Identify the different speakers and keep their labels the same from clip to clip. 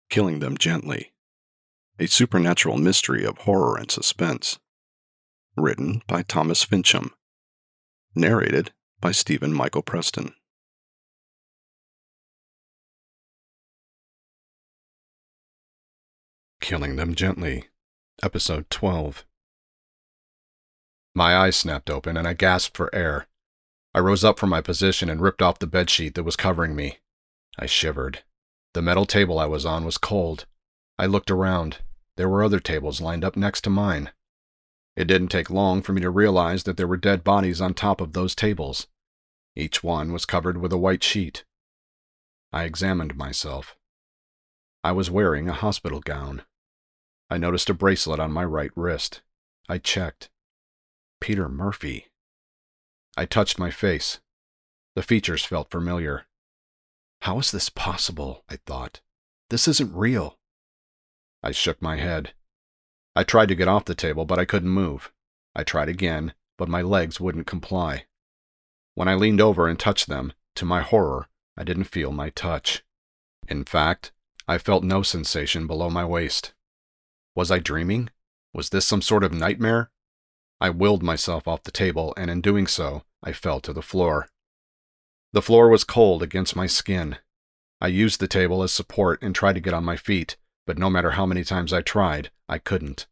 Speaker 1: Killing Them Gently, a supernatural mystery of horror and suspense. Written by Thomas Fincham. Narrated by Stephen Michael Preston. Killing Them Gently, Episode 12. My eyes snapped open and I gasped for air. I rose up from my position and ripped off the bedsheet that was covering me. I shivered. The metal table I was on was cold. I looked around. There were other tables lined up next to mine. It didn't take long for me to realize that there were dead bodies on top of those tables. Each one was covered with a white sheet. I examined myself. I was wearing a hospital gown. I noticed a bracelet on my right wrist. I checked. Peter Murphy. I touched my face. The features felt familiar. How is this possible? I thought. This isn't real. I shook my head. I tried to get off the table, but I couldn't move. I tried again, but my legs wouldn't comply. When I leaned over and touched them, to my horror, I didn't feel my touch. In fact, I felt no sensation below my waist. Was I dreaming? Was this some sort of nightmare? I willed myself off the table, and in doing so, I fell to the floor. The floor was cold against my skin. I used the table as support and tried to get on my feet, but no matter how many times I tried, I couldn't.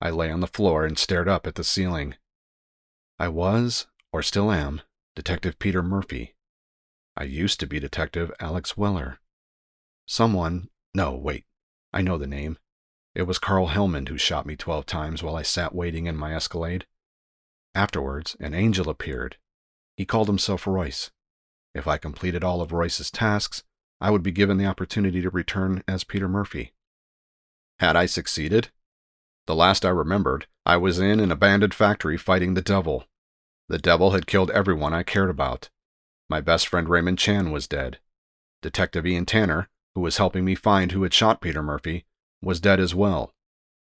Speaker 1: I lay on the floor and stared up at the ceiling. I was, or still am, Detective Peter Murphy. I used to be Detective Alex Weller. I know the name. It was Carl Hellman who shot me 12 times while I sat waiting in my Escalade. Afterwards, an angel appeared. He called himself Royce. If I completed all of Royce's tasks, I would be given the opportunity to return as Peter Murphy. Had I succeeded? The last I remembered, I was in an abandoned factory fighting the devil. The devil had killed everyone I cared about. My best friend Raymond Chan was dead. Detective Ian Tanner, who was helping me find who had shot Peter Murphy, was dead as well.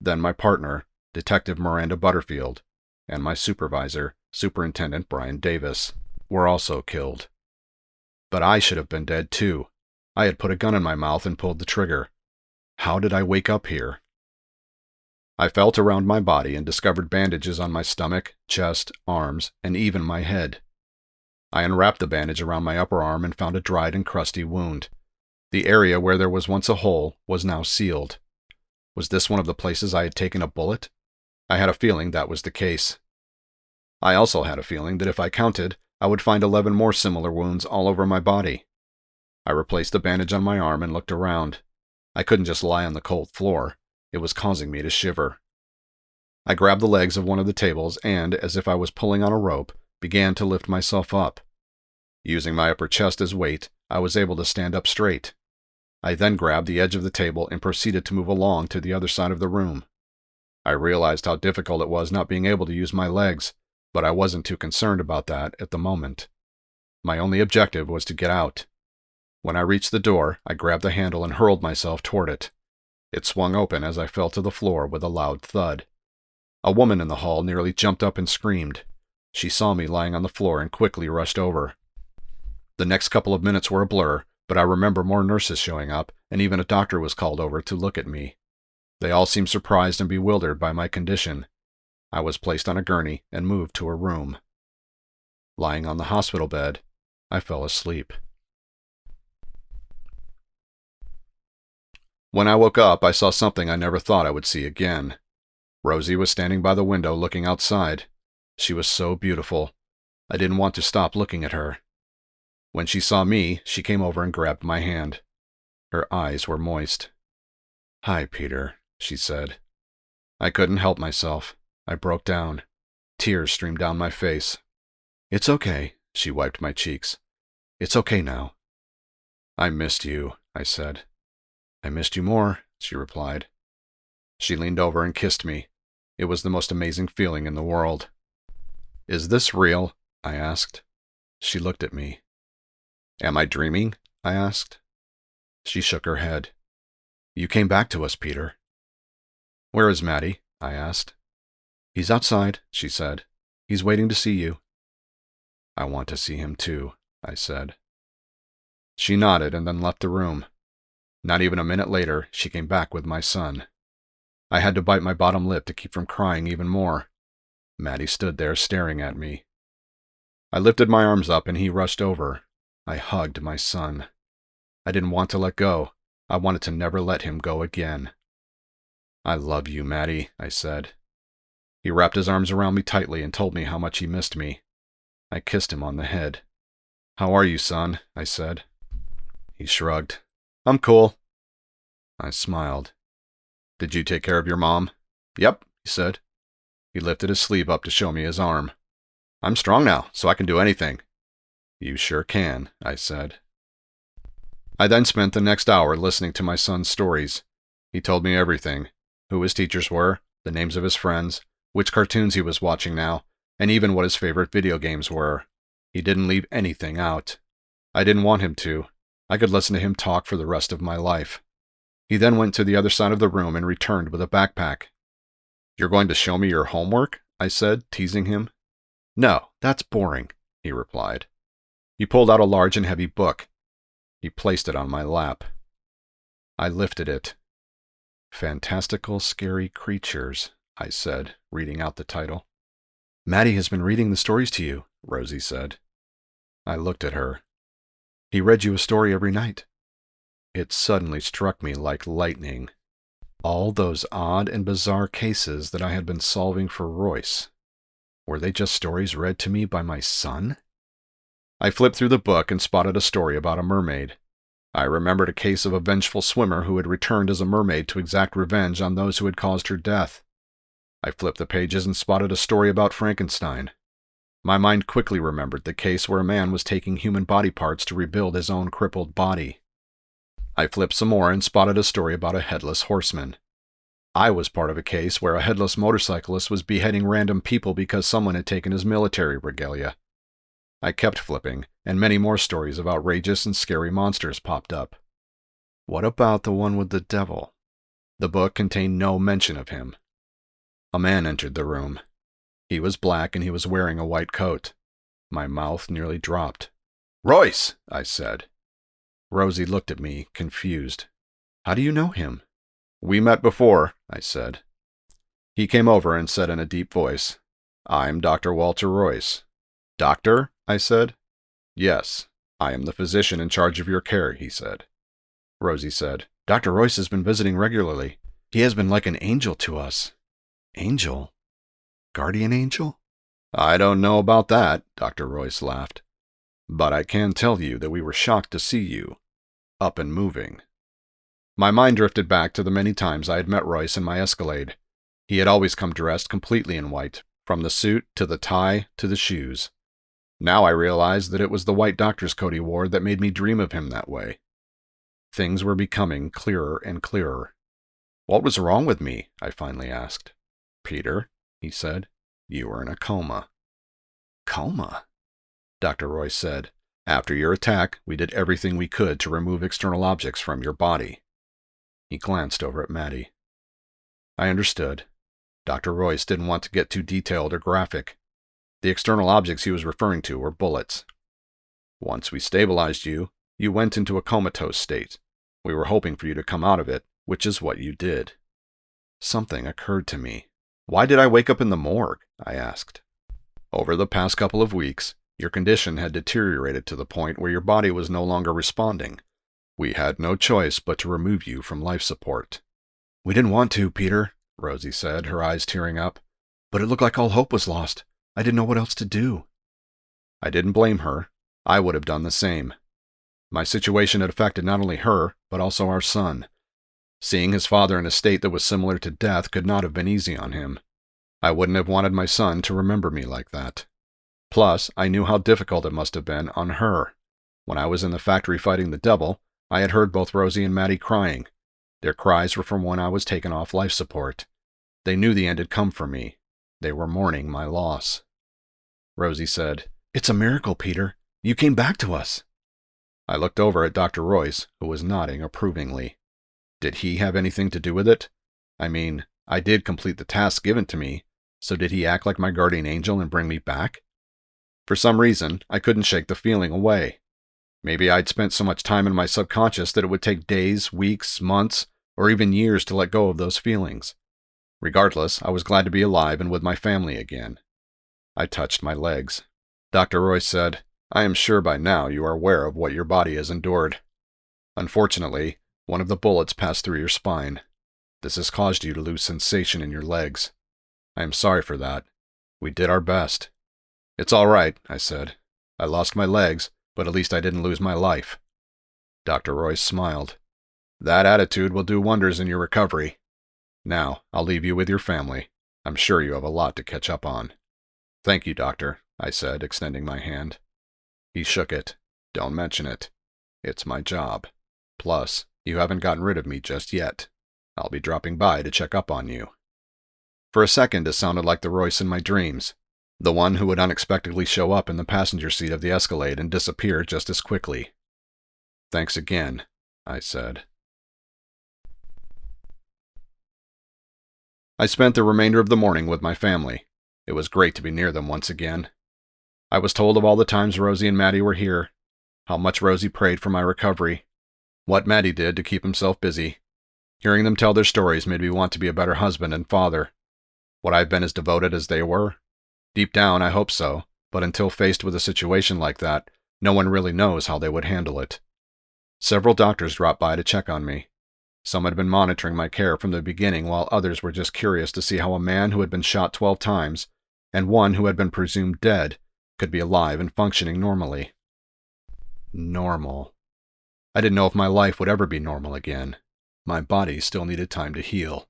Speaker 1: Then my partner, Detective Miranda Butterfield, and my supervisor, Superintendent Brian Davis, were also killed. But I should have been dead too. I had put a gun in my mouth and pulled the trigger. How did I wake up here? I felt around my body and discovered bandages on my stomach, chest, arms, and even my head. I unwrapped the bandage around my upper arm and found a dried and crusty wound. The area where there was once a hole was now sealed. Was this one of the places I had taken a bullet? I had a feeling that was the case. I also had a feeling that if I counted, I would find 11 more similar wounds all over my body. I replaced the bandage on my arm and looked around. I couldn't just lie on the cold floor. It was causing me to shiver. I grabbed the legs of one of the tables and, as if I was pulling on a rope, began to lift myself up. Using my upper chest as weight, I was able to stand up straight. I then grabbed the edge of the table and proceeded to move along to the other side of the room. I realized how difficult it was not being able to use my legs, but I wasn't too concerned about that at the moment. My only objective was to get out. When I reached the door, I grabbed the handle and hurled myself toward it. It swung open as I fell to the floor with a loud thud. A woman in the hall nearly jumped up and screamed. She saw me lying on the floor and quickly rushed over. The next couple of minutes were a blur, but I remember more nurses showing up, and even a doctor was called over to look at me. They all seemed surprised and bewildered by my condition. I was placed on a gurney and moved to a room. Lying on the hospital bed, I fell asleep. When I woke up, I saw something I never thought I would see again. Rosie was standing by the window looking outside. She was so beautiful. I didn't want to stop looking at her. When she saw me, she came over and grabbed my hand. Her eyes were moist. "Hi, Peter," she said. I couldn't help myself. I broke down. Tears streamed down my face. "It's okay," she wiped my cheeks. "It's okay now." "I missed you," I said. "I missed you more," she replied. She leaned over and kissed me. It was the most amazing feeling in the world. "Is this real?" I asked. She looked at me. "Am I dreaming?" I asked. She shook her head. "You came back to us, Peter." "Where is Matty?" I asked. "He's outside," she said. "He's waiting to see you." "I want to see him too," I said. She nodded and then left the room. Not even a minute later, she came back with my son. I had to bite my bottom lip to keep from crying even more. Maddie stood there staring at me. I lifted my arms up and he rushed over. I hugged my son. I didn't want to let go. I wanted to never let him go again. "I love you, Maddie," I said. He wrapped his arms around me tightly and told me how much he missed me. I kissed him on the head. "How are you, son?" I said. He shrugged. "I'm cool." I smiled. "Did you take care of your mom?" "Yep," he said. He lifted his sleeve up to show me his arm. "I'm strong now, so I can do anything." "You sure can," I said. I then spent the next hour listening to my son's stories. He told me everything: who his teachers were, the names of his friends, which cartoons he was watching now, and even what his favorite video games were. He didn't leave anything out. I didn't want him to. I could listen to him talk for the rest of my life. He then went to the other side of the room and returned with a backpack. "You're going to show me your homework?" I said, teasing him. "No, that's boring," he replied. He pulled out a large and heavy book. He placed it on my lap. I lifted it. "Fantastical Scary Creatures," I said, reading out the title. "Maddie has been reading the stories to you," Rosie said. I looked at her. "He read you a story every night." It suddenly struck me like lightning. All those odd and bizarre cases that I had been solving for Royce, were they just stories read to me by my son? I flipped through the book and spotted a story about a mermaid. I remembered a case of a vengeful swimmer who had returned as a mermaid to exact revenge on those who had caused her death. I flipped the pages and spotted a story about Frankenstein. My mind quickly remembered the case where a man was taking human body parts to rebuild his own crippled body. I flipped some more and spotted a story about a headless horseman. I was part of a case where a headless motorcyclist was beheading random people because someone had taken his military regalia. I kept flipping, and many more stories of outrageous and scary monsters popped up. What about the one with the devil? The book contained no mention of him. A man entered the room. He was black and he was wearing a white coat. My mouth nearly dropped. "Royce!" I said. Rosie looked at me, confused. "How do you know him?" "We met before," I said. He came over and said in a deep voice, "I'm Dr. Walter Royce." "Doctor?" I said. "Yes, I am the physician in charge of your care," he said. Rosie said, "Dr. Royce has been visiting regularly. He has been like an angel to us." "Angel? Guardian angel?" "I don't know about that," Dr. Royce laughed. "But I can tell you that we were shocked to see you. Up and moving." My mind drifted back to the many times I had met Royce in my Escalade. He had always come dressed completely in white, from the suit to the tie to the shoes. Now I realized that it was the white doctor's coat he wore that made me dream of him that way. Things were becoming clearer and clearer. "What was wrong with me?" I finally asked. "Peter," he said, "you were in a coma." "Coma?" Dr. Royce said, "After your attack, we did everything we could to remove external objects from your body." He glanced over at Maddie. I understood. Dr. Royce didn't want to get too detailed or graphic. The external objects he was referring to were bullets. "Once we stabilized you, you went into a comatose state. We were hoping for you to come out of it, which is what you did." Something occurred to me. "Why did I wake up in the morgue?" I asked. "Over the past couple of weeks, your condition had deteriorated to the point where your body was no longer responding. We had no choice but to remove you from life support." "We didn't want to, Peter," Rosie said, her eyes tearing up. "But it looked like all hope was lost. I didn't know what else to do." I didn't blame her. I would have done the same. My situation had affected not only her, but also our son. Seeing his father in a state that was similar to death could not have been easy on him. I wouldn't have wanted my son to remember me like that. Plus, I knew how difficult it must have been on her. When I was in the factory fighting the devil, I had heard both Rosie and Maddie crying. Their cries were from when I was taken off life support. They knew the end had come for me. They were mourning my loss. Rosie said, "It's a miracle, Peter. You came back to us." I looked over at Dr. Royce, who was nodding approvingly. Did he have anything to do with it? I mean, I did complete the task given to me, so did he act like my guardian angel and bring me back? For some reason, I couldn't shake the feeling away. Maybe I'd spent so much time in my subconscious that it would take days, weeks, months, or even years to let go of those feelings. Regardless, I was glad to be alive and with my family again. I touched my legs. Dr. Royce said, "I am sure by now you are aware of what your body has endured. Unfortunately, one of the bullets passed through your spine. This has caused you to lose sensation in your legs. I am sorry for that. We did our best." "It's all right," I said. "I lost my legs, but at least I didn't lose my life." Dr. Royce smiled. "That attitude will do wonders in your recovery. Now, I'll leave you with your family. I'm sure you have a lot to catch up on." "Thank you, Doctor," I said, extending my hand. He shook it. "Don't mention it. It's my job. Plus, you haven't gotten rid of me just yet. I'll be dropping by to check up on you." For a second, it sounded like the Royce in my dreams, the one who would unexpectedly show up in the passenger seat of the Escalade and disappear just as quickly. "Thanks again," I said. I spent the remainder of the morning with my family. It was great to be near them once again. I was told of all the times Rosie and Maddie were here, how much Rosie prayed for my recovery, what Maddie did to keep himself busy. Hearing them tell their stories made me want to be a better husband and father. Would I have been as devoted as they were? Deep down, I hope so, but until faced with a situation like that, no one really knows how they would handle it. Several doctors dropped by to check on me. Some had been monitoring my care from the beginning, while others were just curious to see how a man who had been shot 12 times, and one who had been presumed dead, could be alive and functioning normally. Normal. I didn't know if my life would ever be normal again. My body still needed time to heal.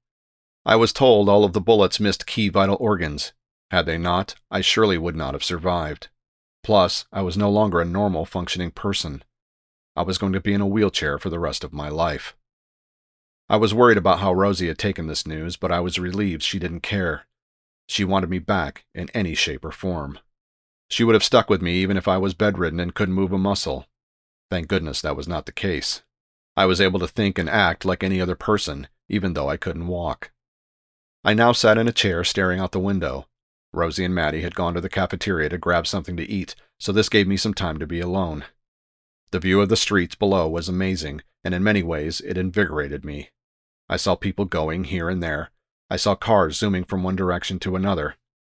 Speaker 1: I was told all of the bullets missed key vital organs. Had they not, I surely would not have survived. Plus, I was no longer a normal functioning person. I was going to be in a wheelchair for the rest of my life. I was worried about how Rosie had taken this news, but I was relieved she didn't care. She wanted me back in any shape or form. She would have stuck with me even if I was bedridden and couldn't move a muscle. Thank goodness that was not the case. I was able to think and act like any other person, even though I couldn't walk. I now sat in a chair staring out the window. Rosie and Maddie had gone to the cafeteria to grab something to eat, so this gave me some time to be alone. The view of the streets below was amazing, and in many ways it invigorated me. I saw people going here and there. I saw cars zooming from one direction to another.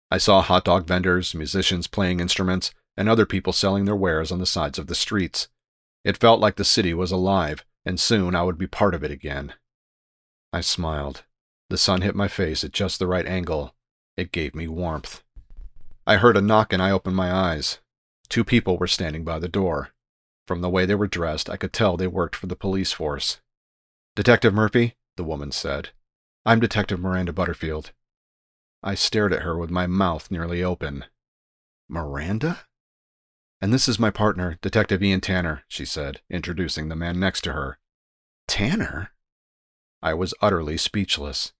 Speaker 1: I saw hot dog vendors, musicians playing instruments, and other people selling their wares on the sides of the streets. It felt like the city was alive, and soon I would be part of it again. I smiled. The sun hit my face at just the right angle. It gave me warmth. I heard a knock and I opened my eyes. 2 people were standing by the door. From the way they were dressed, I could tell they worked for the police force. "Detective Murphy?" the woman said. "I'm Detective Miranda Butterfield." I stared at her with my mouth nearly open. "Miranda?" "And this is my partner, Detective Ian Tanner," she said, introducing the man next to her. "Tanner?" I was utterly speechless.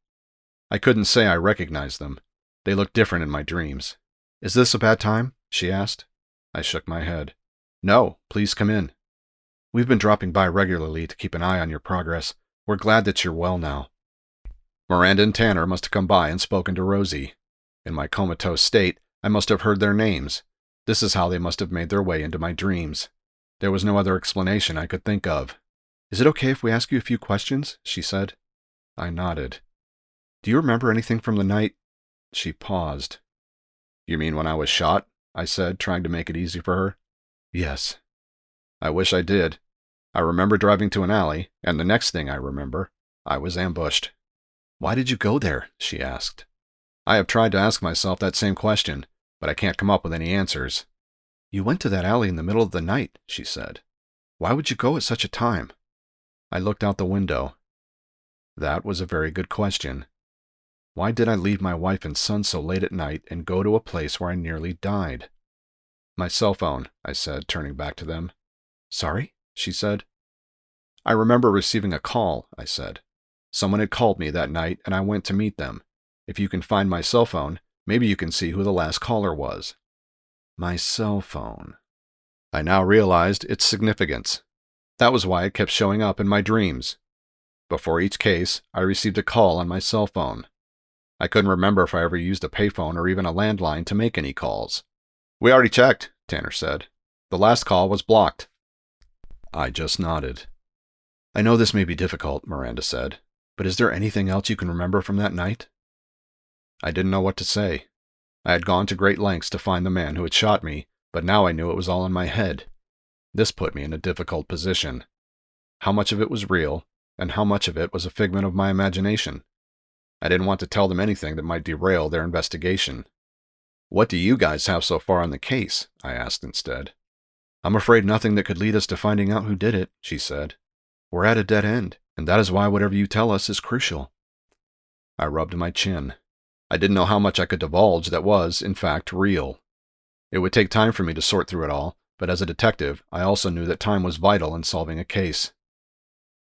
Speaker 1: I couldn't say I recognized them. They looked different in my dreams. "Is this a bad time?" she asked. I shook my head. "No, please come in. We've been dropping by regularly to keep an eye on your progress. We're glad that you're well now." Miranda and Tanner must have come by and spoken to Rosie. In my comatose state, I must have heard their names. This is how they must have made their way into my dreams. There was no other explanation I could think of. "Is it okay if we ask you a few questions?" she said. I nodded. "Do you remember anything from the night?" She paused. "You mean when I was shot?" I said, trying to make it easy for her. "Yes." "I wish I did. I remember driving to an alley, and the next thing I remember, I was ambushed." "Why did you go there?" she asked. I have tried to ask myself that same question, but I can't come up with any answers. "You went to that alley in the middle of the night," she said. "Why would you go at such a time?" I looked out the window. That was a very good question. Why did I leave my wife and son so late at night and go to a place where I nearly died? "My cell phone," I said, turning back to them. "Sorry?" she said. "I remember receiving a call," I said. "Someone had called me that night, and I went to meet them. If you can find my cell phone, maybe you can see who the last caller was." My cell phone. I now realized its significance. That was why it kept showing up in my dreams. Before each case, I received a call on my cell phone. I couldn't remember if I ever used a payphone or even a landline to make any calls. "We already checked," Tanner said. "The last call was blocked." I just nodded. I know this may be difficult, Miranda said, but is there anything else you can remember from that night? I didn't know what to say. I had gone to great lengths to find the man who had shot me, but now I knew it was all in my head. This put me in a difficult position. How much of it was real, and how much of it was a figment of my imagination? I didn't want to tell them anything that might derail their investigation. What do you guys have so far on the case? I asked instead. I'm afraid nothing that could lead us to finding out who did it, she said. We're at a dead end, and that is why whatever you tell us is crucial. I rubbed my chin. I didn't know how much I could divulge that was, in fact, real. It would take time for me to sort through it all, but as a detective, I also knew that time was vital in solving a case.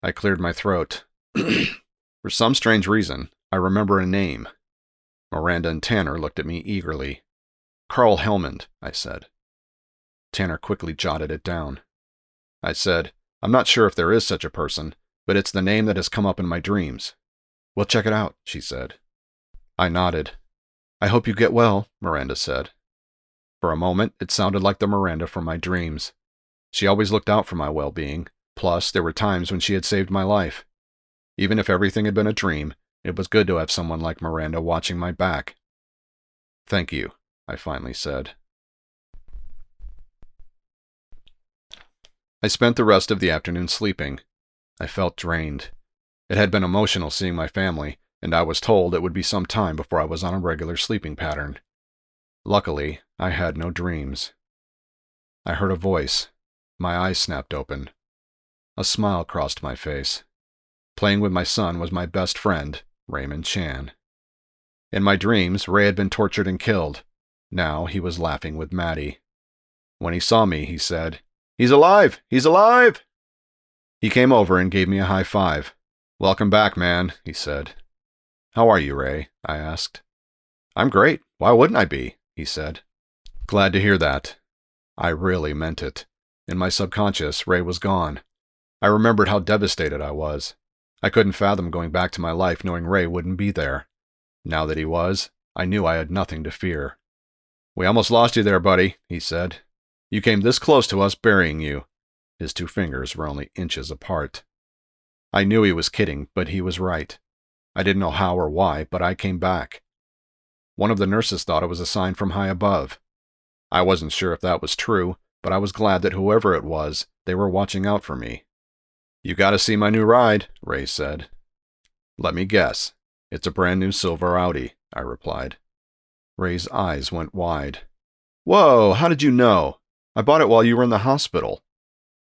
Speaker 1: I cleared my throat. For some strange reason, I remember a name. Miranda and Tanner looked at me eagerly. Carl Helmond, I said. Tanner quickly jotted it down. I said, I'm not sure if there is such a person, but it's the name that has come up in my dreams. We'll check it out, she said. I nodded. I hope you get well, Miranda said. For a moment, it sounded like the Miranda from my dreams. She always looked out for my well-being, plus there were times when she had saved my life. Even if everything had been a dream, it was good to have someone like Miranda watching my back. Thank you, I finally said. I spent the rest of the afternoon sleeping. I felt drained. It had been emotional seeing my family, and I was told it would be some time before I was on a regular sleeping pattern. Luckily, I had no dreams. I heard a voice. My eyes snapped open. A smile crossed my face. Playing with my son was my best friend, Raymond Chan. In my dreams, Ray had been tortured and killed. Now he was laughing with Maddie. When he saw me, he said, "He's alive! He's alive!" He came over and gave me a high five. "Welcome back, man," he said. "How are you, Ray?" I asked. "I'm great. Why wouldn't I be?" he said. "Glad to hear that." I really meant it. In my subconscious, Ray was gone. I remembered how devastated I was. I couldn't fathom going back to my life knowing Ray wouldn't be there. Now that he was, I knew I had nothing to fear. "We almost lost you there, buddy," he said. "You came this close to us burying you." His two fingers were only inches apart. I knew he was kidding, but he was right. I didn't know how or why, but I came back. One of the nurses thought it was a sign from high above. I wasn't sure if that was true, but I was glad that whoever it was, they were watching out for me. "You gotta see my new ride," Ray said. "Let me guess. It's a brand new silver Audi," I replied. Ray's eyes went wide. "Whoa, how did you know? I bought it while you were in the hospital.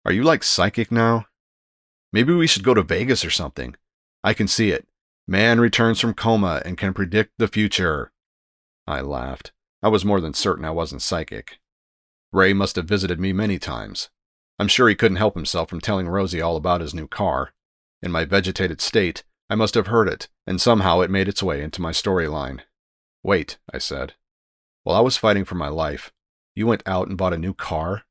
Speaker 1: Are you like psychic now? Maybe we should go to Vegas or something. I can see it. Man returns from coma and can predict the future." I laughed. I was more than certain I wasn't psychic. Ray must have visited me many times. I'm sure he couldn't help himself from telling Rosie all about his new car. In my vegetated state, I must have heard it, and somehow it made its way into my storyline. "Wait," I said. "While I was fighting for my life, you went out and bought a new car?"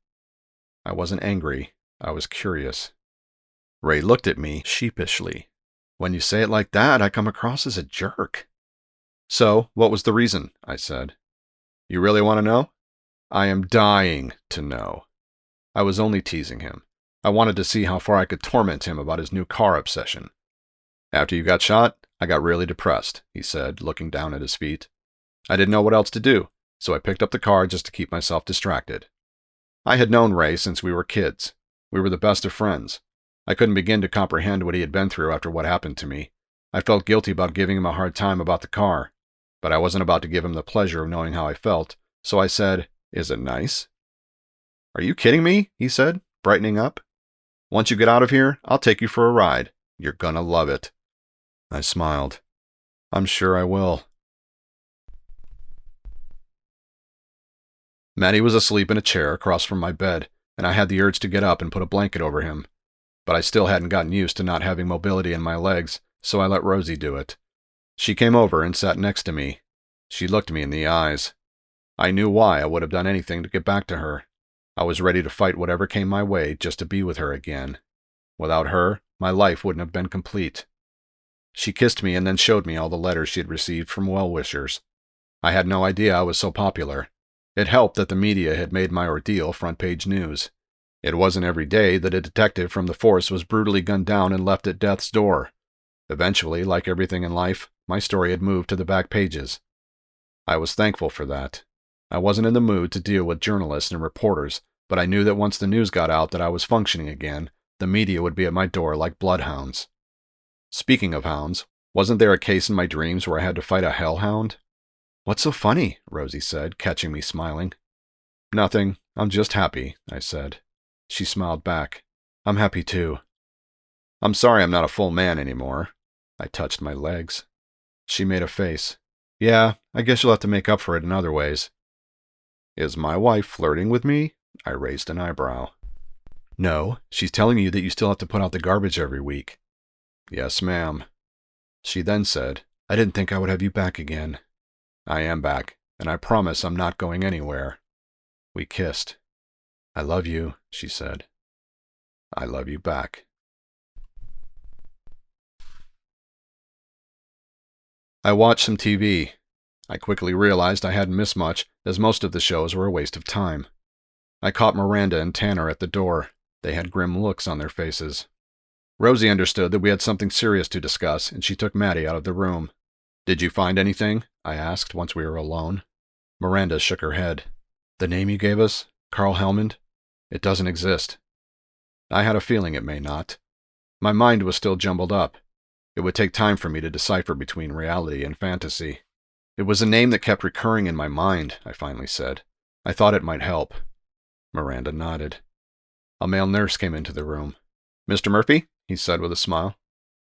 Speaker 1: I wasn't angry. I was curious. Ray looked at me sheepishly. "When you say it like that, I come across as a jerk." "So, what was the reason?" I said. "You really want to know?" "I am dying to know." I was only teasing him. I wanted to see how far I could torment him about his new car obsession. "After you got shot, I got really depressed," he said, looking down at his feet. "I didn't know what else to do, so I picked up the car just to keep myself distracted." I had known Ray since we were kids. We were the best of friends. I couldn't begin to comprehend what he had been through after what happened to me. I felt guilty about giving him a hard time about the car, but I wasn't about to give him the pleasure of knowing how I felt, so I said, "Is it nice?" "Are you kidding me?" he said, brightening up. "Once you get out of here, I'll take you for a ride. You're gonna love it." I smiled. "I'm sure I will." Maddie was asleep in a chair across from my bed, and I had the urge to get up and put a blanket over him. But I still hadn't gotten used to not having mobility in my legs, so I let Rosie do it. She came over and sat next to me. She looked me in the eyes. I knew why I would have done anything to get back to her. I was ready to fight whatever came my way just to be with her again. Without her, my life wouldn't have been complete. She kissed me and then showed me all the letters she had received from well-wishers. I had no idea I was so popular. It helped that the media had made my ordeal front-page news. It wasn't every day that a detective from the force was brutally gunned down and left at death's door. Eventually, like everything in life, my story had moved to the back pages. I was thankful for that. I wasn't in the mood to deal with journalists and reporters, but I knew that once the news got out that I was functioning again, the media would be at my door like bloodhounds. Speaking of hounds, wasn't there a case in my dreams where I had to fight a hellhound? "What's so funny?" Rosie said, catching me smiling. "Nothing. I'm just happy," I said. She smiled back. "I'm happy too." "I'm sorry I'm not a full man anymore." I touched my legs. She made a face. "Yeah, I guess you'll have to make up for it in other ways." "Is my wife flirting with me?" I raised an eyebrow. "No, she's telling you that you still have to put out the garbage every week." "Yes, ma'am." She then said, "I didn't think I would have you back again." "I am back, and I promise I'm not going anywhere." We kissed. "I love you," she said. "I love you back." I watched some TV. I quickly realized I hadn't missed much, as most of the shows were a waste of time. I caught Miranda and Tanner at the door. They had grim looks on their faces. Rosie understood that we had something serious to discuss, and she took Maddie out of the room. "Did you find anything?" I asked once we were alone. Miranda shook her head. "The name you gave us, Carl Helmond, it doesn't exist." I had a feeling it may not. My mind was still jumbled up. It would take time for me to decipher between reality and fantasy. "It was a name that kept recurring in my mind," I finally said. "I thought it might help." Miranda nodded. A male nurse came into the room. "Mr. Murphy," he said with a smile,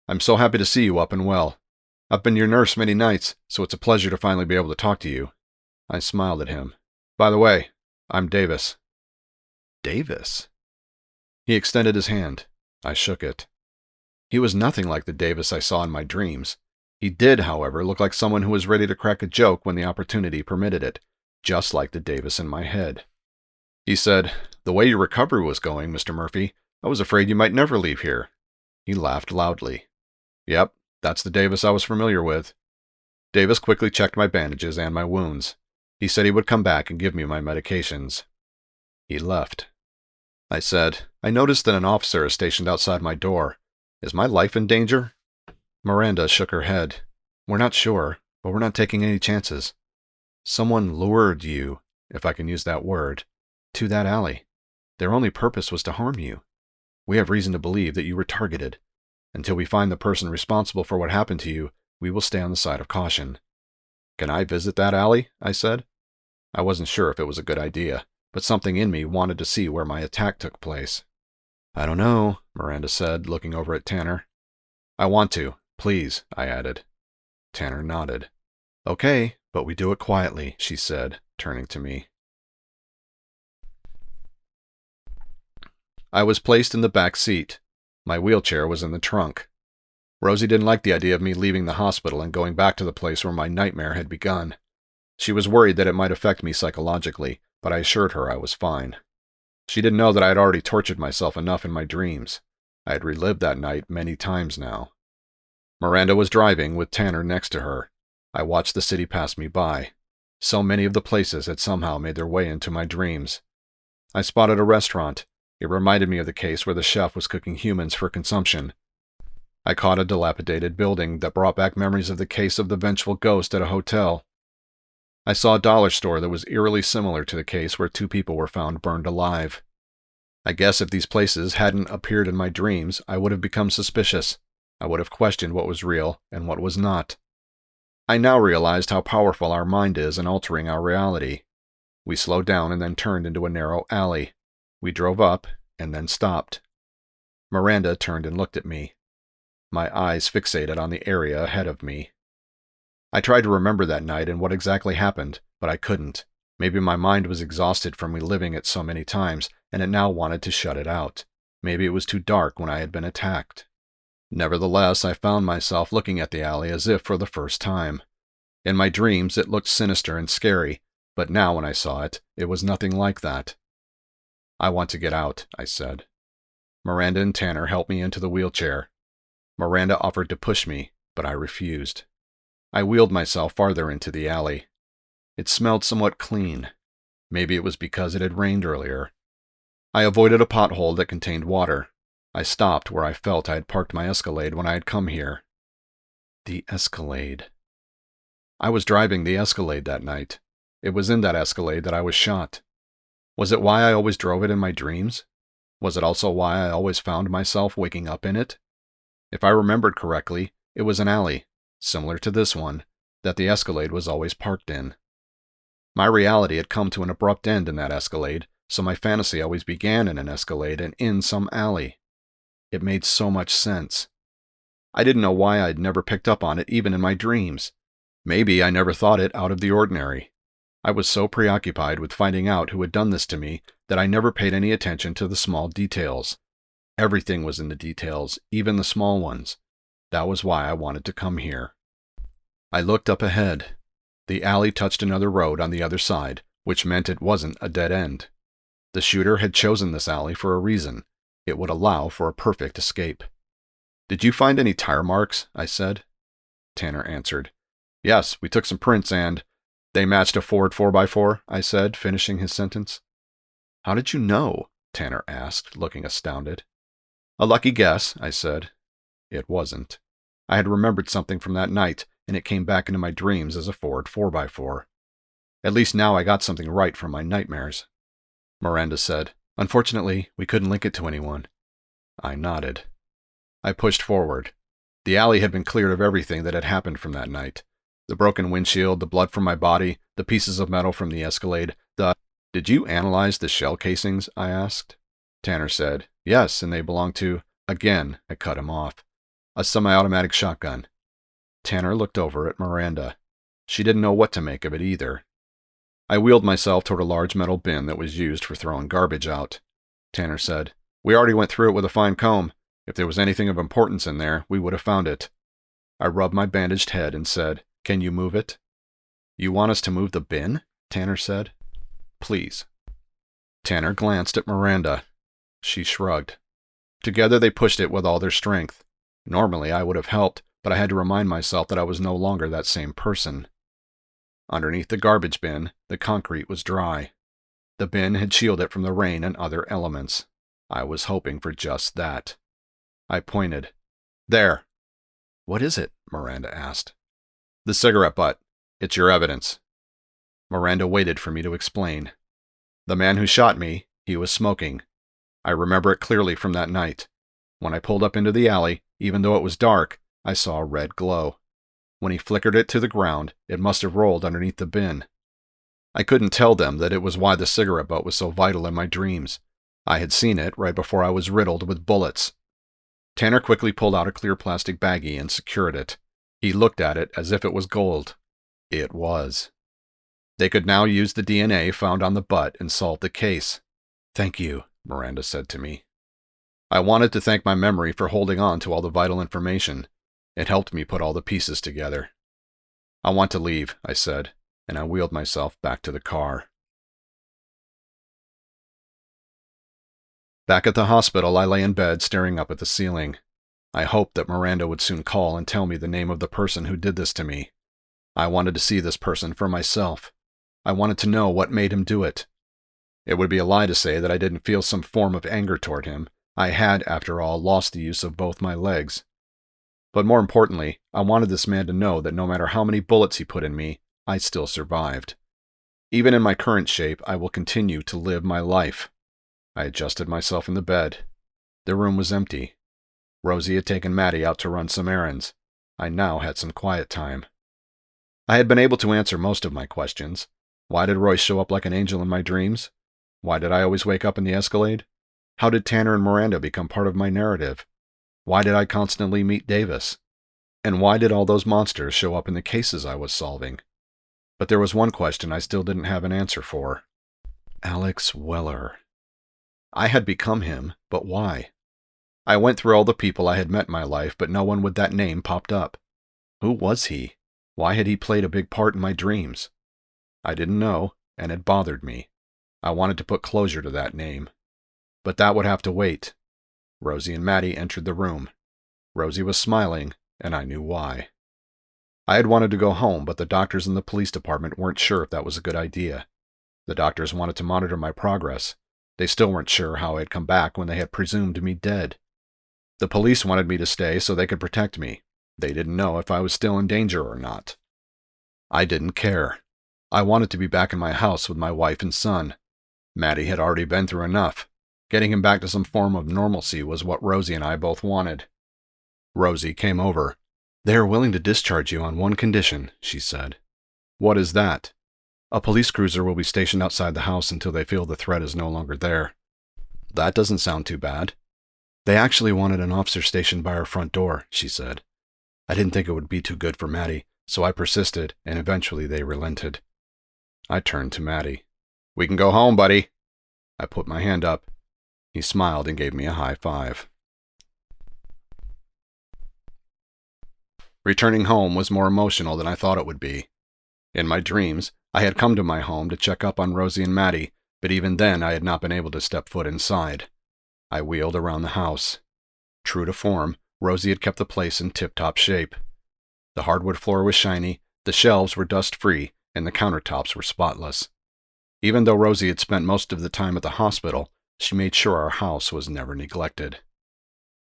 Speaker 1: "I'm so happy to see you up and well. I've been your nurse many nights, so it's a pleasure to finally be able to talk to you." I smiled at him. "By the way, I'm Davis." "Davis?" He extended his hand. I shook it. He was nothing like the Davis I saw in my dreams. He did, however, look like someone who was ready to crack a joke when the opportunity permitted it, just like the Davis in my head. He said, "The way your recovery was going, Mr. Murphy, I was afraid you might never leave here." He laughed loudly. "Yep, that's the Davis I was familiar with." Davis quickly checked my bandages and my wounds. He said he would come back and give me my medications. He left. I said, "I noticed that an officer is stationed outside my door. Is my life in danger?" Miranda shook her head. "We're not sure, but we're not taking any chances. Someone lured you, if I can use that word, to that alley. Their only purpose was to harm you. We have reason to believe that you were targeted. Until we find the person responsible for what happened to you, we will stay on the side of caution." "Can I visit that alley?" I said. I wasn't sure if it was a good idea, but something in me wanted to see where my attack took place. "I don't know," Miranda said, looking over at Tanner. "I want to. Please," I added. Tanner nodded. "Okay, but we do it quietly," she said, turning to me. I was placed in the back seat. My wheelchair was in the trunk. Rosie didn't like the idea of me leaving the hospital and going back to the place where my nightmare had begun. She was worried that it might affect me psychologically, but I assured her I was fine. She didn't know that I had already tortured myself enough in my dreams. I had relived that night many times now. Miranda was driving with Tanner next to her. I watched the city pass me by. So many of the places had somehow made their way into my dreams. I spotted a restaurant. It reminded me of the case where the chef was cooking humans for consumption. I caught a dilapidated building that brought back memories of the case of the vengeful ghost at a hotel. I saw a dollar store that was eerily similar to the case where 2 people were found burned alive. I guess if these places hadn't appeared in my dreams, I would have become suspicious. I would have questioned what was real and what was not. I now realized how powerful our mind is in altering our reality. We slowed down and then turned into a narrow alley. We drove up and then stopped. Miranda turned and looked at me. My eyes fixated on the area ahead of me. I tried to remember that night and what exactly happened, but I couldn't. Maybe my mind was exhausted from reliving it so many times, and it now wanted to shut it out. Maybe it was too dark when I had been attacked. Nevertheless, I found myself looking at the alley as if for the first time. In my dreams, it looked sinister and scary, but now when I saw it, it was nothing like that. "I want to get out," I said. Miranda and Tanner helped me into the wheelchair. Miranda offered to push me, but I refused. I wheeled myself farther into the alley. It smelled somewhat clean. Maybe it was because it had rained earlier. I avoided a pothole that contained water. I stopped where I felt I had parked my Escalade when I had come here. The Escalade. I was driving the Escalade that night. It was in that Escalade that I was shot. Was it why I always drove it in my dreams? Was it also why I always found myself waking up in it? If I remembered correctly, it was an alley, similar to this one, that the Escalade was always parked in. My reality had come to an abrupt end in that Escalade, so my fantasy always began in an Escalade and in some alley. It made so much sense. I didn't know why I'd never picked up on it even in my dreams. Maybe I never thought it out of the ordinary. I was so preoccupied with finding out who had done this to me that I never paid any attention to the small details. Everything was in the details, even the small ones. That was why I wanted to come here. I looked up ahead. The alley touched another road on the other side, which meant it wasn't a dead end. The shooter had chosen this alley for a reason. It would allow for a perfect escape. "Did you find any tire marks?" I said. Tanner answered. "Yes, we took some prints and they matched a Ford 4x4, I said, finishing his sentence. "How did you know?" Tanner asked, looking astounded. "A lucky guess," I said. It wasn't. I had remembered something from that night, and it came back into my dreams as a Ford 4x4. At least now I got something right from my nightmares. Miranda said, "Unfortunately, we couldn't link it to anyone." I nodded. I pushed forward. The alley had been cleared of everything that had happened from that night. The broken windshield, the blood from my body, the pieces of metal from the Escalade, "Did you analyze the shell casings?" I asked. Tanner said, "Yes, and they belong to—" Again, I cut him off. "A semi-automatic shotgun." Tanner looked over at Miranda. She didn't know what to make of it either. I wheeled myself toward a large metal bin that was used for throwing garbage out. Tanner said, "We already went through it with a fine comb. If there was anything of importance in there, we would have found it." I rubbed my bandaged head and said, "Can you move it?" "You want us to move the bin?" Tanner said. "Please." Tanner glanced at Miranda. She shrugged. Together they pushed it with all their strength. Normally I would have helped, but I had to remind myself that I was no longer that same person. Underneath the garbage bin, the concrete was dry. The bin had shielded it from the rain and other elements. I was hoping for just that. I pointed. "There." "What is it?" Miranda asked. "The cigarette butt. It's your evidence." Miranda waited for me to explain. "The man who shot me, he was smoking. I remember it clearly from that night. When I pulled up into the alley, even though it was dark, I saw a red glow. When he flickered it to the ground, it must have rolled underneath the bin. I couldn't tell them that it was why the cigarette butt was so vital in my dreams. I had seen it right before I was riddled with bullets." Tanner quickly pulled out a clear plastic baggie and secured it. He looked at it as if it was gold. It was. They could now use the DNA found on the butt and solve the case. "Thank you," Miranda said to me. I wanted to thank my memory for holding on to all the vital information. It helped me put all the pieces together. "I want to leave," I said, and I wheeled myself back to the car. Back at the hospital, I lay in bed staring up at the ceiling. I hoped that Miranda would soon call and tell me the name of the person who did this to me. I wanted to see this person for myself. I wanted to know what made him do it. It would be a lie to say that I didn't feel some form of anger toward him. I had, after all, lost the use of both my legs. But more importantly, I wanted this man to know that no matter how many bullets he put in me, I still survived. Even in my current shape, I will continue to live my life. I adjusted myself in the bed. The room was empty. Rosie had taken Maddie out to run some errands. I now had some quiet time. I had been able to answer most of my questions. Why did Royce show up like an angel in my dreams? Why did I always wake up in the Escalade? How did Tanner and Miranda become part of my narrative? Why did I constantly meet Davis? And why did all those monsters show up in the cases I was solving? But there was one question I still didn't have an answer for. Alex Weller. I had become him, but why? I went through all the people I had met in my life, but no one with that name popped up. Who was he? Why had he played a big part in my dreams? I didn't know, and it bothered me. I wanted to put closure to that name. But that would have to wait. Rosie and Maddie entered the room. Rosie was smiling, and I knew why. I had wanted to go home, but the doctors in the police department weren't sure if that was a good idea. The doctors wanted to monitor my progress. They still weren't sure how I had come back when they had presumed me dead. The police wanted me to stay so they could protect me. They didn't know if I was still in danger or not. I didn't care. I wanted to be back in my house with my wife and son. Matty had already been through enough. Getting him back to some form of normalcy was what Rosie and I both wanted. Rosie came over. "They are willing to discharge you on one condition," she said. "What is that?" "A police cruiser will be stationed outside the house until they feel the threat is no longer there." "That doesn't sound too bad." "They actually wanted an officer stationed by our front door," she said. "I didn't think it would be too good for Matty, so I persisted, and eventually they relented." I turned to Matty. "We can go home, buddy." I put my hand up. He smiled and gave me a high five. Returning home was more emotional than I thought it would be. In my dreams, I had come to my home to check up on Rosie and Matty, but even then I had not been able to step foot inside. I wheeled around the house. True to form, Rosie had kept the place in tip-top shape. The hardwood floor was shiny, the shelves were dust-free, and the countertops were spotless. Even though Rosie had spent most of the time at the hospital, she made sure our house was never neglected.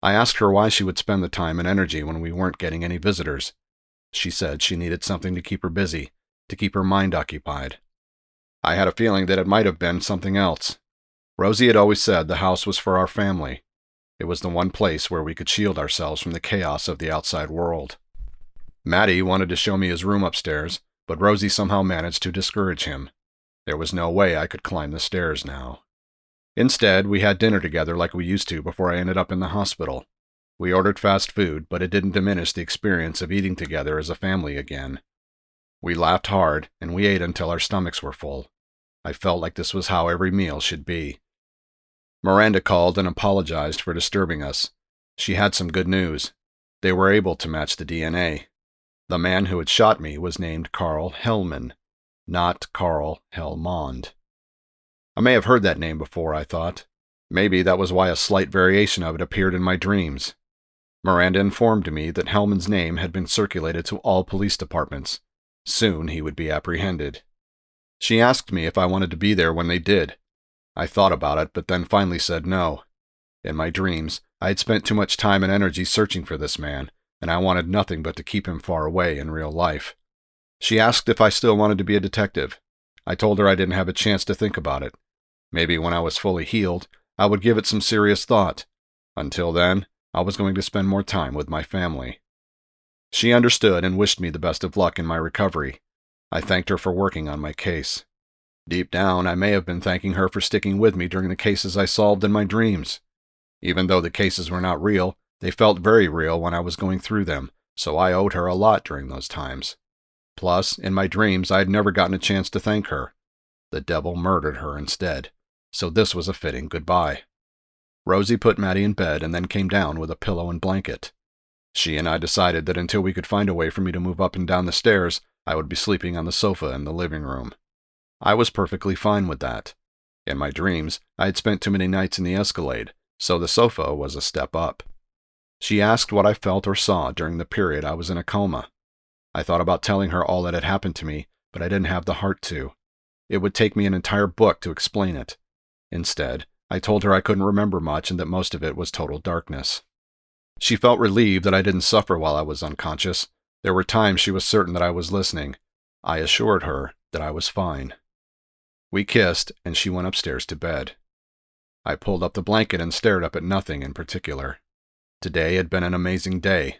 Speaker 1: I asked her why she would spend the time and energy when we weren't getting any visitors. She said she needed something to keep her busy, to keep her mind occupied. I had a feeling that it might have been something else. Rosie had always said the house was for our family. It was the one place where we could shield ourselves from the chaos of the outside world. Matty wanted to show me his room upstairs, but Rosie somehow managed to discourage him. There was no way I could climb the stairs now. Instead, we had dinner together like we used to before I ended up in the hospital. We ordered fast food, but it didn't diminish the experience of eating together as a family again. We laughed hard, and we ate until our stomachs were full. I felt like this was how every meal should be. Miranda called and apologized for disturbing us. She had some good news. They were able to match the DNA. The man who had shot me was named Carl Hellman, not Carl Hellmond. I may have heard that name before, I thought. Maybe that was why a slight variation of it appeared in my dreams. Miranda informed me that Hellman's name had been circulated to all police departments. Soon he would be apprehended. She asked me if I wanted to be there when they did. I thought about it, but then finally said no. In my dreams, I had spent too much time and energy searching for this man, and I wanted nothing but to keep him far away in real life. She asked if I still wanted to be a detective. I told her I didn't have a chance to think about it. Maybe when I was fully healed, I would give it some serious thought. Until then, I was going to spend more time with my family. She understood and wished me the best of luck in my recovery. I thanked her for working on my case. Deep down, I may have been thanking her for sticking with me during the cases I solved in my dreams. Even though the cases were not real, they felt very real when I was going through them, so I owed her a lot during those times. Plus, in my dreams, I had never gotten a chance to thank her. The devil murdered her instead, so this was a fitting goodbye. Rosie put Matty in bed and then came down with a pillow and blanket. She and I decided that until we could find a way for me to move up and down the stairs, I would be sleeping on the sofa in the living room. I was perfectly fine with that. In my dreams, I had spent too many nights in the Escalade, so the sofa was a step up. She asked what I felt or saw during the period I was in a coma. I thought about telling her all that had happened to me, but I didn't have the heart to. It would take me an entire book to explain it. Instead, I told her I couldn't remember much and that most of it was total darkness. She felt relieved that I didn't suffer while I was unconscious. There were times she was certain that I was listening. I assured her that I was fine. We kissed, and she went upstairs to bed. I pulled up the blanket and stared up at nothing in particular. Today had been an amazing day.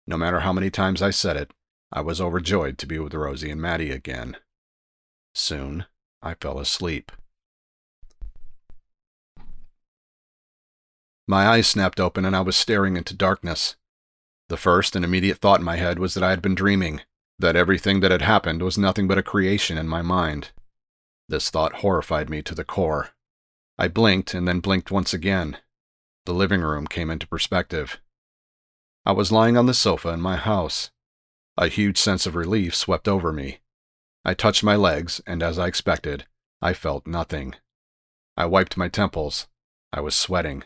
Speaker 1: No matter how many times I said it, I was overjoyed to be with Rosie and Matty again. Soon, I fell asleep. My eyes snapped open and I was staring into darkness. The first and immediate thought in my head was that I had been dreaming, that everything that had happened was nothing but a creation in my mind. This thought horrified me to the core. I blinked and then blinked once again. The living room came into perspective. I was lying on the sofa in my house. A huge sense of relief swept over me. I touched my legs, and as I expected, I felt nothing. I wiped my temples. I was sweating.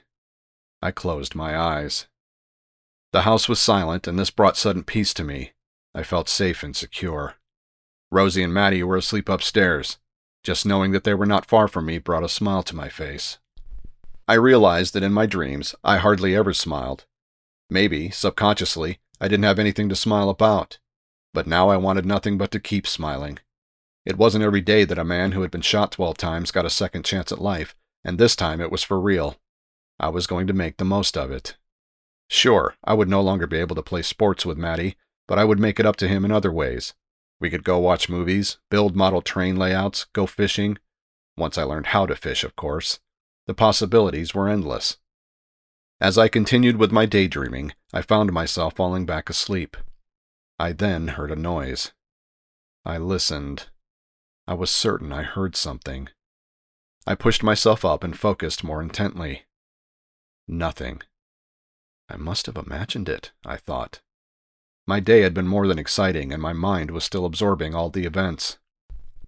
Speaker 1: I closed my eyes. The house was silent, and this brought sudden peace to me. I felt safe and secure. Rosie and Matty were asleep upstairs. Just knowing that they were not far from me brought a smile to my face. I realized that in my dreams, I hardly ever smiled. Maybe, subconsciously, I didn't have anything to smile about. But now I wanted nothing but to keep smiling. It wasn't every day that a man who had been shot 12 times got a second chance at life, and this time it was for real. I was going to make the most of it. Sure, I would no longer be able to play sports with Maddie, but I would make it up to him in other ways. We could go watch movies, build model train layouts, go fishing. Once I learned how to fish, of course. The possibilities were endless. As I continued with my daydreaming, I found myself falling back asleep. I then heard a noise. I listened. I was certain I heard something. I pushed myself up and focused more intently. Nothing. I must have imagined it, I thought. My day had been more than exciting, and my mind was still absorbing all the events.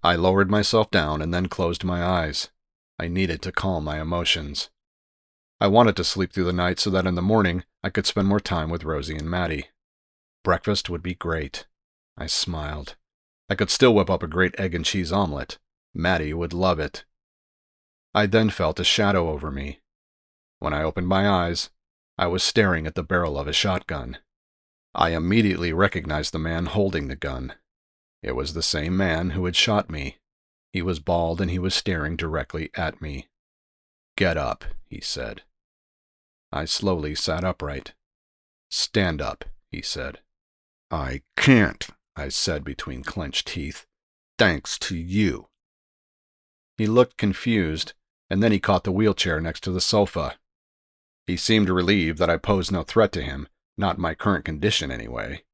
Speaker 1: I lowered myself down and then closed my eyes. I needed to calm my emotions. I wanted to sleep through the night so that in the morning I could spend more time with Rosie and Maddie. Breakfast would be great. I smiled. I could still whip up a great egg and cheese omelet. Maddie would love it. I then felt a shadow over me. When I opened my eyes, I was staring at the barrel of a shotgun. I immediately recognized the man holding the gun. It was the same man who had shot me. He was bald and he was staring directly at me. "Get up," he said. I slowly sat upright. "Stand up," he said. "I can't," I said between clenched teeth. "Thanks to you." He looked confused, and then he caught the wheelchair next to the sofa. He seemed relieved that I posed no threat to him, not my current condition anyway.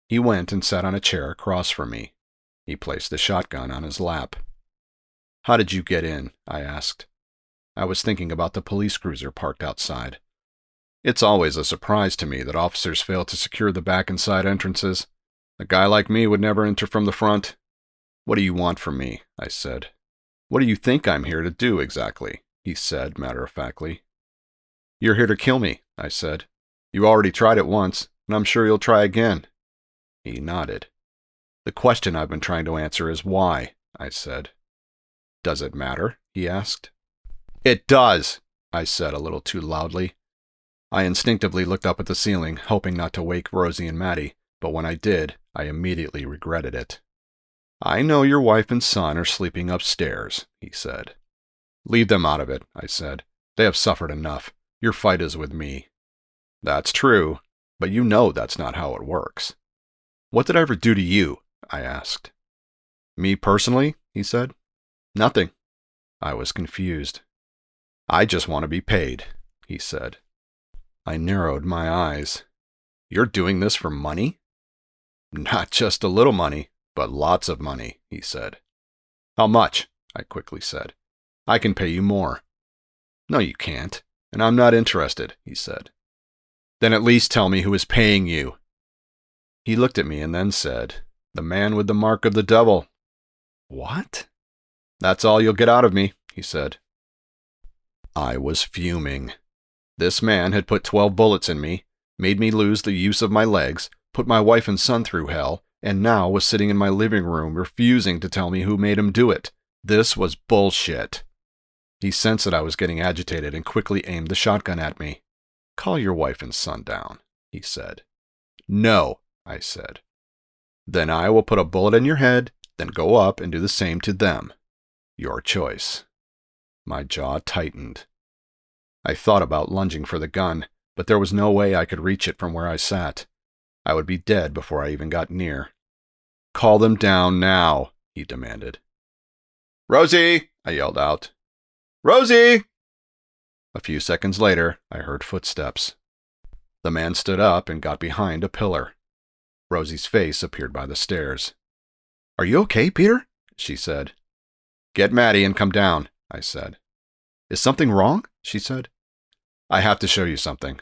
Speaker 1: He went and sat on a chair across from me. He placed the shotgun on his lap. "How did you get in?" I asked. I was thinking about the police cruiser parked outside. It's always a surprise to me that officers fail to secure the back and side entrances. A guy like me would never enter from the front. "What do you want from me?" I said. "What do you think I'm here to do exactly?" he said matter-of-factly. "You're here to kill me," I said. "You already tried it once, and I'm sure you'll try again." He nodded. "The question I've been trying to answer is why," I said. "Does it matter?" he asked. "It does," I said a little too loudly. I instinctively looked up at the ceiling, hoping not to wake Rosie and Maddie, but when I did, I immediately regretted it. "I know your wife and son are sleeping upstairs," he said. "Leave them out of it," I said. "They have suffered enough. Your fight is with me." "That's true, but you know that's not how it works." "What did I ever do to you?" I asked. "Me personally?" he said. "Nothing." I was confused. "I just want to be paid," he said. I narrowed my eyes. "You're doing this for money?" "Not just a little money, but lots of money," he said. "How much?" I quickly said. "I can pay you more." "No, you can't, and I'm not interested," he said. "Then at least tell me who is paying you." He looked at me and then said, "The man with the mark of the devil." "What?" "That's all you'll get out of me," he said. I was fuming. This man had put 12 bullets in me, made me lose the use of my legs, put my wife and son through hell, and now was sitting in my living room refusing to tell me who made him do it. This was bullshit. He sensed that I was getting agitated and quickly aimed the shotgun at me. "Call your wife and son down," he said. "No," I said. "Then I will put a bullet in your head, then go up and do the same to them. Your choice." My jaw tightened. I thought about lunging for the gun, but there was no way I could reach it from where I sat. I would be dead before I even got near. "Call them down now," he demanded. "Rosie!" I yelled out. "Rosie!" A few seconds later, I heard footsteps. The man stood up and got behind a pillar. Rosie's face appeared by the stairs. "Are you okay, Peter?" she said. "Get Maddie and come down," I said. "Is something wrong?" she said. "I have to show you something."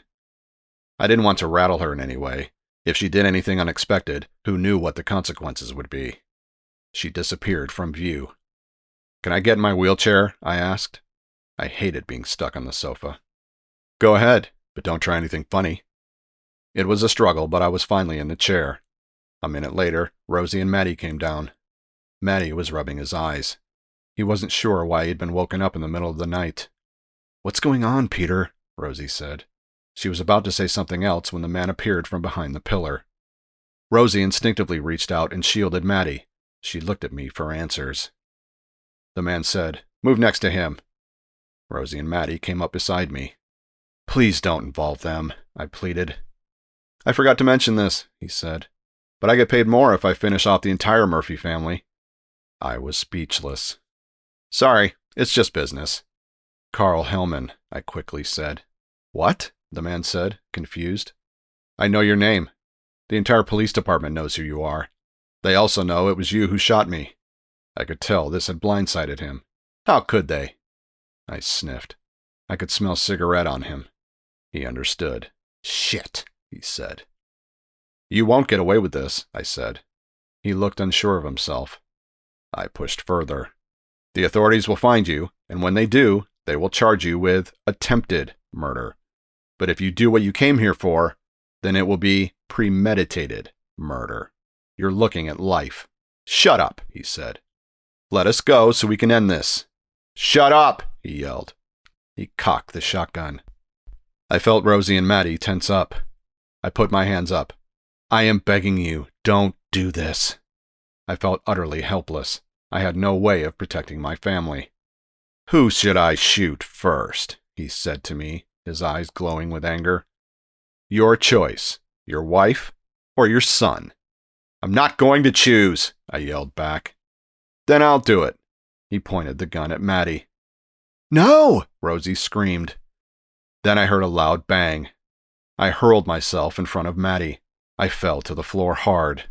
Speaker 1: I didn't want to rattle her in any way. If she did anything unexpected, who knew what the consequences would be? She disappeared from view. "Can I get in my wheelchair?" I asked. I hated being stuck on the sofa. "Go ahead, but don't try anything funny." It was a struggle, but I was finally in the chair. A minute later, Rosie and Maddie came down. Maddie was rubbing his eyes. He wasn't sure why he'd been woken up in the middle of the night. "What's going on, Peter?" Rosie said. She was about to say something else when the man appeared from behind the pillar. Rosie instinctively reached out and shielded Maddie. She looked at me for answers. The man said, "Move next to him." Rosie and Maddie came up beside me. "Please don't involve them," I pleaded. "I forgot to mention this," he said, "but I get paid more if I finish off the entire Murphy family." I was speechless. "Sorry, it's just business." "Carl Hellman," I quickly said. "What?" the man said, confused. "I know your name. The entire police department knows who you are. They also know it was you who shot me." I could tell this had blindsided him. How could they? I sniffed. I could smell cigarette on him. He understood. "Shit," he said. "You won't get away with this," I said. He looked unsure of himself. I pushed further. "The authorities will find you, and when they do, they will charge you with attempted murder. But if you do what you came here for, then it will be premeditated murder. You're looking at life." "Shut up," he said. "Let us go so we can end this." "Shut up," he yelled. He cocked the shotgun. I felt Rosie and Maddie tense up. I put my hands up. "I am begging you, don't do this." I felt utterly helpless. I had no way of protecting my family. "Who should I shoot first?" he said to me, his eyes glowing with anger. "Your choice. Your wife or your son?" "I'm not going to choose," I yelled back. "Then I'll do it." He pointed the gun at Maddie. "No!" Rosie screamed. Then I heard a loud bang. I hurled myself in front of Maddie. I fell to the floor hard.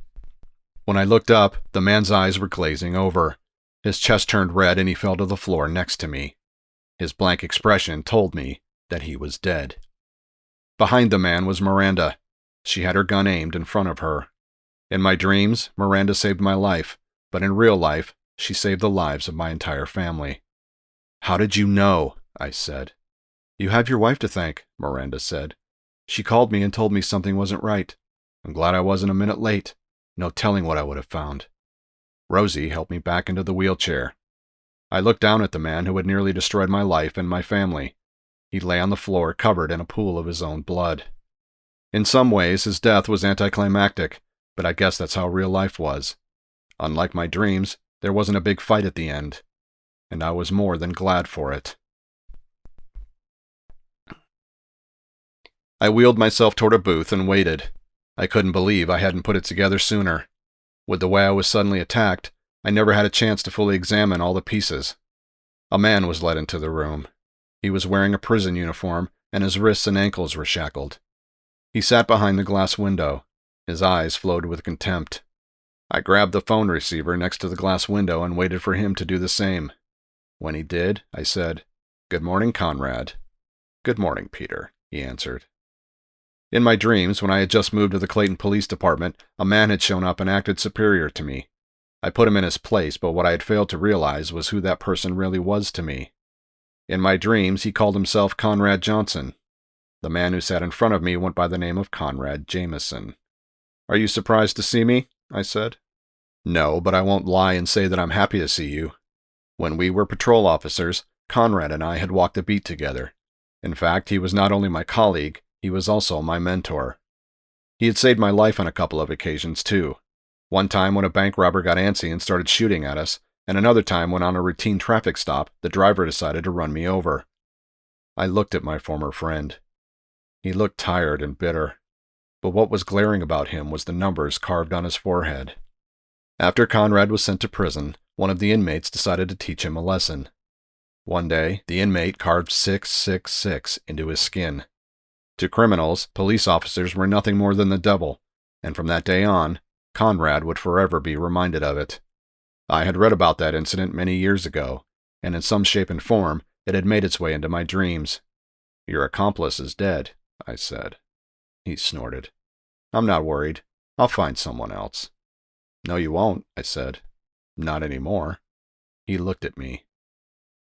Speaker 1: When I looked up, the man's eyes were glazing over. His chest turned red and he fell to the floor next to me. His blank expression told me that he was dead. Behind the man was Miranda. She had her gun aimed in front of her. In my dreams, Miranda saved my life, but in real life, she saved the lives of my entire family. "How did you know?" I said. "You have your wife to thank," Miranda said. "She called me and told me something wasn't right. I'm glad I wasn't a minute late. No telling what I would have found." Rosie helped me back into the wheelchair. I looked down at the man who had nearly destroyed my life and my family. He lay on the floor covered in a pool of his own blood. In some ways, his death was anticlimactic, but I guess that's how real life was. Unlike my dreams, there wasn't a big fight at the end, and I was more than glad for it. I wheeled myself toward a booth and waited. I couldn't believe I hadn't put it together sooner. With the way I was suddenly attacked, I never had a chance to fully examine all the pieces. A man was led into the room. He was wearing a prison uniform, and his wrists and ankles were shackled. He sat behind the glass window. His eyes flowed with contempt. I grabbed the phone receiver next to the glass window and waited for him to do the same. When he did, I said, "Good morning, Conrad." "Good morning, Peter," he answered. In my dreams, when I had just moved to the Clayton Police Department, a man had shown up and acted superior to me. I put him in his place, but what I had failed to realize was who that person really was to me. In my dreams, he called himself Conrad Johnson. The man who sat in front of me went by the name of Conrad Jameson. "Are you surprised to see me?" I said. "No, but I won't lie and say that I'm happy to see you. When we were patrol officers, Conrad and I had walked the beat together. In fact, he was not only my colleague, he was also my mentor. He had saved my life on a couple of occasions, too. One time when a bank robber got antsy and started shooting at us, and another time when on a routine traffic stop, the driver decided to run me over." I looked at my former friend. He looked tired and bitter, but what was glaring about him was the numbers carved on his forehead. After Conrad was sent to prison, one of the inmates decided to teach him a lesson. One day, the inmate carved 666 into his skin. To criminals, police officers were nothing more than the devil, and from that day on, Conrad would forever be reminded of it. I had read about that incident many years ago, and in some shape and form, it had made its way into my dreams. "Your accomplice is dead," I said. He snorted. "I'm not worried. I'll find someone else." "No, you won't," I said. "Not anymore." He looked at me.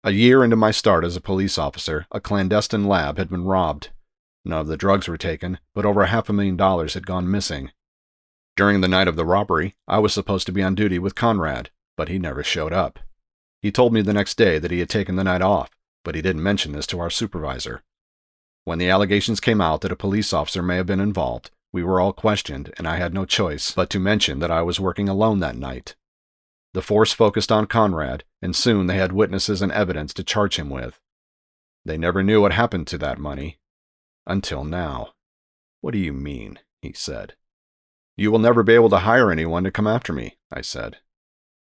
Speaker 1: A year into my start as a police officer, a clandestine lab had been robbed. None of the drugs were taken, but over $500,000 had gone missing. During the night of the robbery, I was supposed to be on duty with Conrad, but he never showed up. He told me the next day that he had taken the night off, but he didn't mention this to our supervisor. When the allegations came out that a police officer may have been involved, we were all questioned, and I had no choice but to mention that I was working alone that night. The force focused on Conrad, and soon they had witnesses and evidence to charge him with. They never knew what happened to that money. Until now. What do you mean? He said. You will never be able to hire anyone to come after me, I said.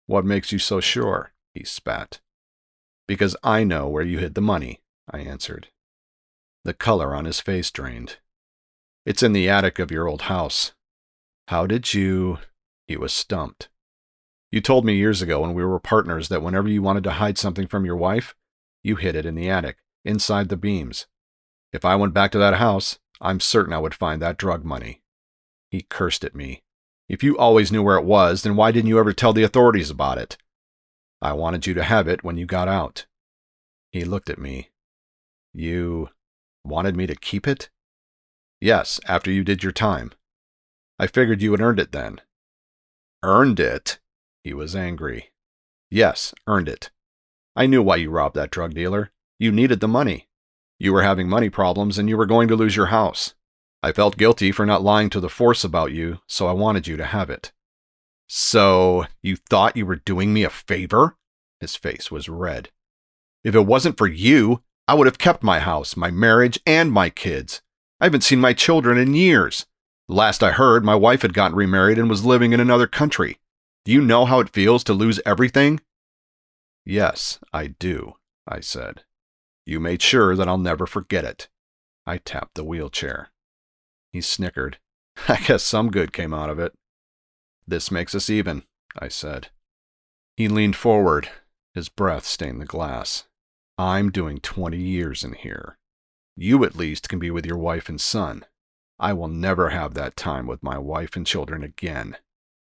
Speaker 1: What makes you so sure? He spat. Because I know where you hid the money, I answered. The color on his face drained. It's in the attic of your old house. How did you... He was stumped. You told me years ago when we were partners that whenever you wanted to hide something from your wife, you hid it in the attic, inside the beams. If I went back to that house, I'm certain I would find that drug money. He cursed at me. If you always knew where it was, then why didn't you ever tell the authorities about it? I wanted you to have it when you got out. He looked at me. You wanted me to keep it? Yes, after you did your time. I figured you had earned it then. Earned it? He was angry. Yes, earned it. I knew why you robbed that drug dealer. You needed the money. You were having money problems and you were going to lose your house. I felt guilty for not lying to the force about you, so I wanted you to have it. So, you thought you were doing me a favor? His face was red. If it wasn't for you, I would have kept my house, my marriage, and my kids. I haven't seen my children in years. Last I heard, my wife had gotten remarried and was living in another country. Do you know how it feels to lose everything? Yes, I do, I said. You made sure that I'll never forget it. I tapped the wheelchair. He snickered. I guess some good came out of it. This makes us even, I said. He leaned forward. His breath stained the glass. I'm doing 20 years in here. You at least can be with your wife and son. I will never have that time with my wife and children again.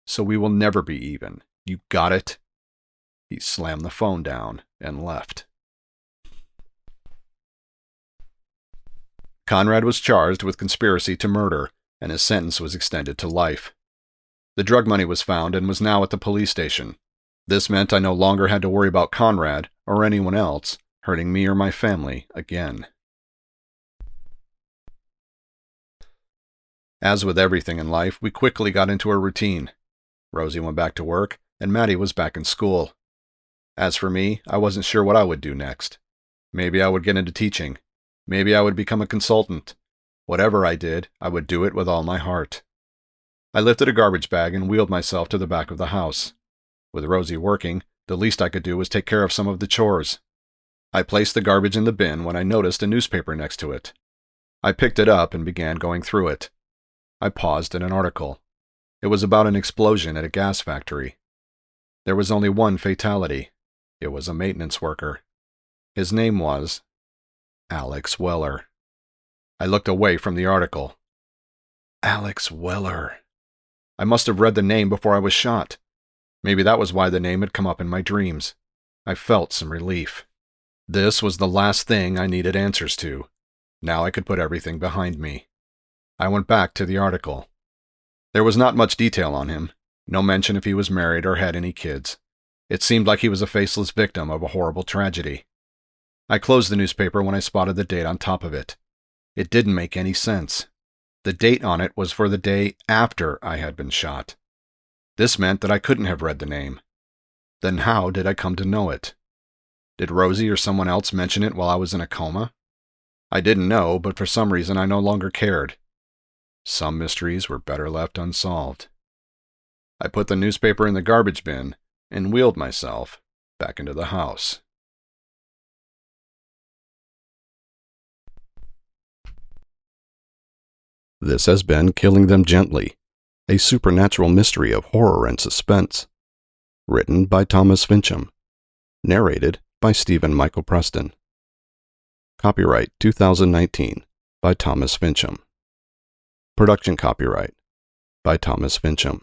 Speaker 1: So we will never be even. You got it? He slammed the phone down and left. Conrad was charged with conspiracy to murder, and his sentence was extended to life. The drug money was found and was now at the police station. This meant I no longer had to worry about Conrad, or anyone else, hurting me or my family again. As with everything in life, we quickly got into a routine. Rosie went back to work, and Maddie was back in school. As for me, I wasn't sure what I would do next. Maybe I would get into teaching. Maybe I would become a consultant. Whatever I did, I would do it with all my heart. I lifted a garbage bag and wheeled myself to the back of the house. With Rosie working, the least I could do was take care of some of the chores. I placed the garbage in the bin when I noticed a newspaper next to it. I picked it up and began going through it. I paused at an article. It was about an explosion at a gas factory. There was only one fatality. It was a maintenance worker. His name was Alex Weller. I looked away from the article. Alex Weller. I must have read the name before I was shot. Maybe that was why the name had come up in my dreams. I felt some relief. This was the last thing I needed answers to. Now I could put everything behind me. I went back to the article. There was not much detail on him. No mention if he was married or had any kids. It seemed like he was a faceless victim of a horrible tragedy. I closed the newspaper when I spotted the date on top of it. It didn't make any sense. The date on it was for the day after I had been shot. This meant that I couldn't have read the name. Then how did I come to know it? Did Rosie or someone else mention it while I was in a coma? I didn't know, but for some reason I no longer cared. Some mysteries were better left unsolved. I put the newspaper in the garbage bin and wheeled myself back into the house. This has been Killing Them Gently, a supernatural mystery of horror and suspense. Written by Thomas Fincham. Narrated by Stephen Michael Preston. Copyright 2019 by Thomas Fincham. Production copyright by Thomas Fincham.